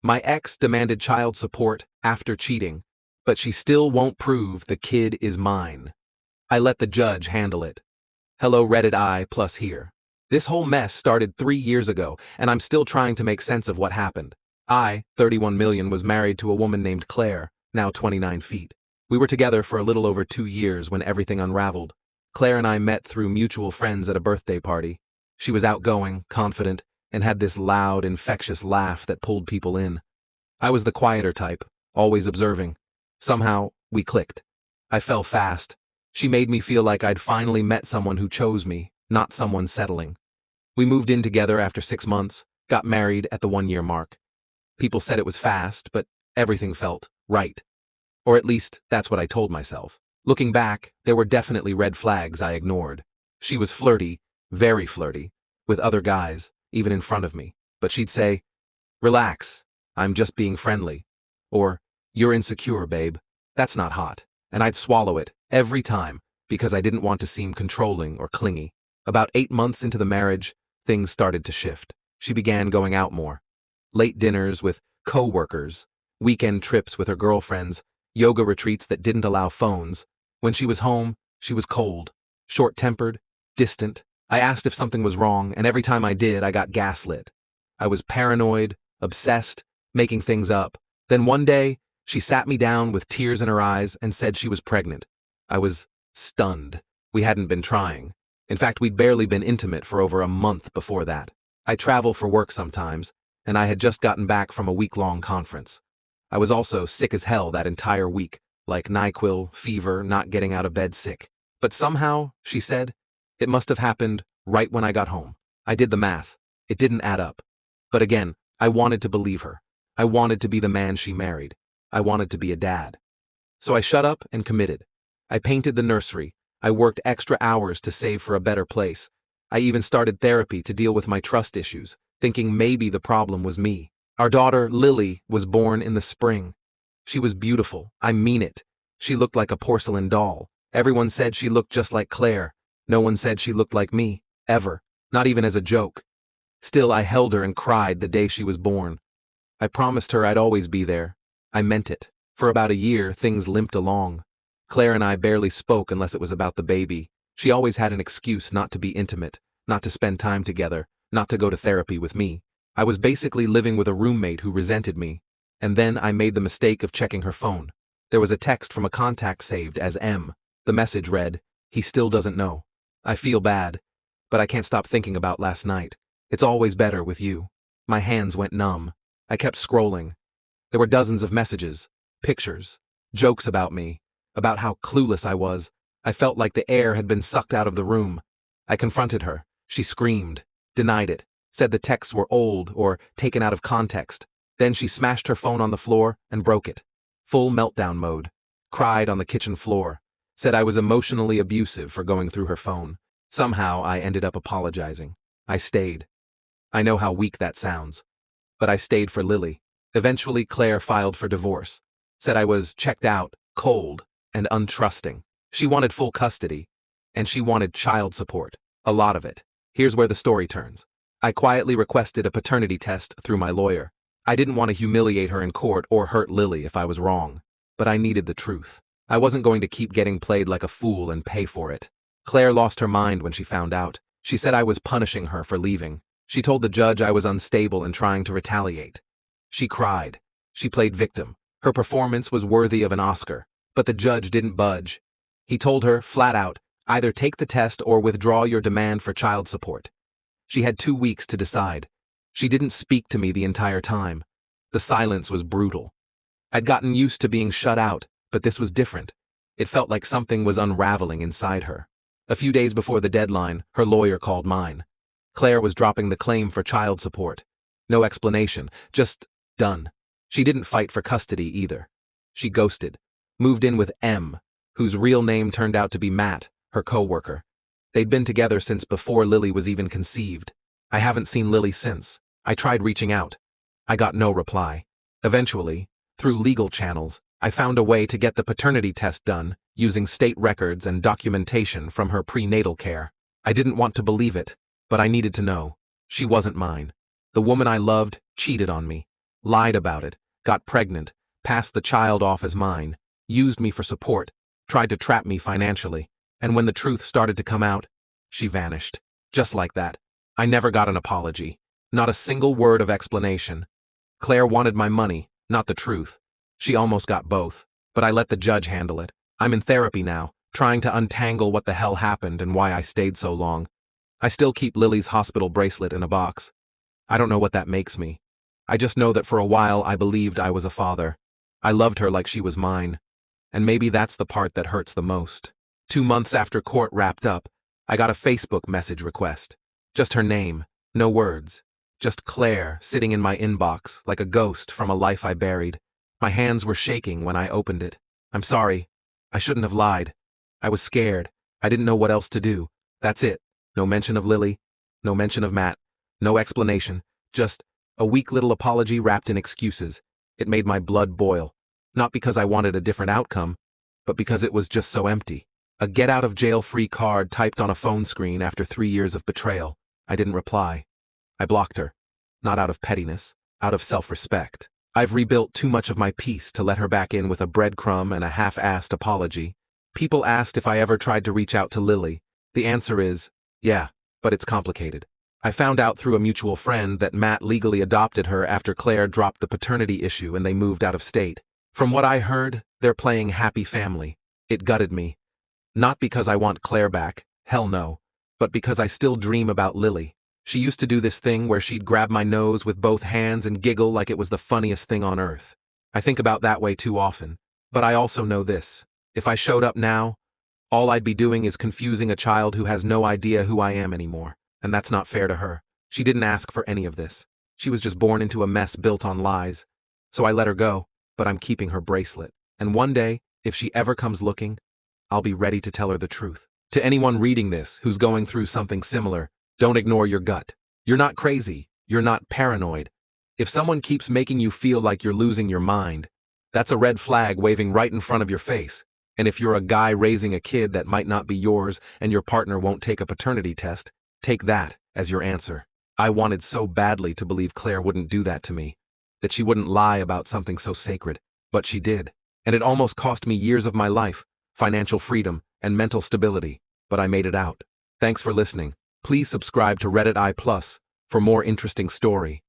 My ex demanded child support after cheating, but she still won't prove the kid is mine. I let the judge handle it. Hello Reddit I plus here. This whole mess started 3 years ago, and I'm still trying to make sense of what happened. I, 31 million, was married to a woman named Claire, now 29 feet. We were together for a little over 2 years when everything unraveled. Claire and I met through mutual friends at a birthday party. She was outgoing, confident, and had this loud, infectious laugh that pulled people in. I was the quieter type, always observing. Somehow, we clicked. I fell fast. She made me feel like I'd finally met someone who chose me, not someone settling. We moved in together after 6 months, got married at the 1-year mark. People said it was fast, but everything felt right. Or at least, that's what I told myself. Looking back, there were definitely red flags I ignored. She was flirty, very flirty, with other guys, even in front of me. But she'd say, "Relax, I'm just being friendly." Or, "You're insecure, babe. That's not hot." And I'd swallow it, every time, because I didn't want to seem controlling or clingy. About 8 months into the marriage, things started to shift. She began going out more. Late dinners with co-workers, weekend trips with her girlfriends, yoga retreats that didn't allow phones. When she was home, she was cold, short-tempered, distant. I asked if something was wrong, and every time I did, I got gaslit. I was paranoid, obsessed, making things up. Then one day, she sat me down with tears in her eyes and said she was pregnant. I was stunned. We hadn't been trying. In fact, we'd barely been intimate for over a month before that. I travel for work sometimes, and I had just gotten back from a week-long conference. I was also sick as hell that entire week, like NyQuil, fever, not getting out of bed sick. But somehow, she said, it must have happened right when I got home. I did the math. It didn't add up. But again, I wanted to believe her. I wanted to be the man she married. I wanted to be a dad. So I shut up and committed. I painted the nursery. I worked extra hours to save for a better place. I even started therapy to deal with my trust issues, thinking maybe the problem was me. Our daughter, Lily, was born in the spring. She was beautiful, I mean it. She looked like a porcelain doll. Everyone said she looked just like Claire. No one said she looked like me, ever, not even as a joke. Still, I held her and cried the day she was born. I promised her I'd always be there. I meant it. For about a year, things limped along. Claire and I barely spoke unless it was about the baby. She always had an excuse not to be intimate, not to spend time together, not to go to therapy with me. I was basically living with a roommate who resented me. And then I made the mistake of checking her phone. There was a text from a contact saved as M. The message read, "He still doesn't know. I feel bad, but I can't stop thinking about last night. It's always better with you." My hands went numb. I kept scrolling. There were dozens of messages, pictures, jokes about me, about how clueless I was. I felt like the air had been sucked out of the room. I confronted her. She screamed, denied it, said the texts were old or taken out of context. Then she smashed her phone on the floor and broke it. Full meltdown mode. Cried on the kitchen floor. Said I was emotionally abusive for going through her phone. Somehow I ended up apologizing. I stayed. I know how weak that sounds. But I stayed for Lily. Eventually Claire filed for divorce. Said I was checked out, cold, and untrusting. She wanted full custody. And she wanted child support. A lot of it. Here's where the story turns. I quietly requested a paternity test through my lawyer. I didn't want to humiliate her in court or hurt Lily if I was wrong. But I needed the truth. I wasn't going to keep getting played like a fool and pay for it. Claire lost her mind when she found out. She said I was punishing her for leaving. She told the judge I was unstable and trying to retaliate. She cried. She played victim. Her performance was worthy of an Oscar. But the judge didn't budge. He told her, flat out, either take the test or withdraw your demand for child support. She had 2 weeks to decide. She didn't speak to me the entire time. The silence was brutal. I'd gotten used to being shut out, but this was different. It felt like something was unraveling inside her. A few days before the deadline, her lawyer called mine. Claire was dropping the claim for child support. No explanation, just done. She didn't fight for custody either. She ghosted. Moved in with M, whose real name turned out to be Matt, her co-worker. They'd been together since before Lily was even conceived. I haven't seen Lily since. I tried reaching out. I got no reply. Eventually, through legal channels, I found a way to get the paternity test done, using state records and documentation from her prenatal care. I didn't want to believe it, but I needed to know. She wasn't mine. The woman I loved cheated on me. lied about it, got pregnant, passed the child off as mine, used me for support, tried to trap me financially, and when the truth started to come out, she vanished. Just like that. I never got an apology. Not a single word of explanation. Claire wanted my money, not the truth. She almost got both, but I let the judge handle it. I'm in therapy now, trying to untangle what the hell happened and why I stayed so long. I still keep Lily's hospital bracelet in a box. I don't know what that makes me. I just know that for a while I believed I was a father. I loved her like she was mine. And maybe that's the part that hurts the most. 2 months after court wrapped up, I got a Facebook message request. Just her name, no words. Just Claire sitting in my inbox like a ghost from a life I buried. My hands were shaking when I opened it. I'm sorry. I shouldn't have lied. I was scared. I didn't know what else to do. That's it. No mention of Lily. No mention of Matt. No explanation. Just a weak little apology wrapped in excuses. It made my blood boil. Not because I wanted a different outcome, but because it was just so empty. A get-out-of-jail-free card typed on a phone screen after 3 years of betrayal. I didn't reply. I blocked her. Not out of pettiness, out of self-respect. I've rebuilt too much of my peace to let her back in with a breadcrumb and a half-assed apology. People asked if I ever tried to reach out to Lily. The answer is, yeah, but it's complicated. I found out through a mutual friend that Matt legally adopted her after Claire dropped the paternity issue and they moved out of state. From what I heard, they're playing happy family. It gutted me. Not because I want Claire back, hell no, but because I still dream about Lily. She used to do this thing where she'd grab my nose with both hands and giggle like it was the funniest thing on earth. I think about that way too often, but I also know this. If I showed up now, all I'd be doing is confusing a child who has no idea who I am anymore, and that's not fair to her. She didn't ask for any of this. She was just born into a mess built on lies. So I let her go, but I'm keeping her bracelet. And one day, if she ever comes looking, I'll be ready to tell her the truth. To anyone reading this who's going through something similar, don't ignore your gut. You're not crazy. You're not paranoid. If someone keeps making you feel like you're losing your mind, that's a red flag waving right in front of your face. And if you're a guy raising a kid that might not be yours and your partner won't take a paternity test, take that as your answer. I wanted so badly to believe Claire wouldn't do that to me, that she wouldn't lie about something so sacred, but she did. And it almost cost me years of my life, financial freedom, and mental stability, but I made it out. Thanks for listening. Please subscribe to Reddit I+ for more interesting story.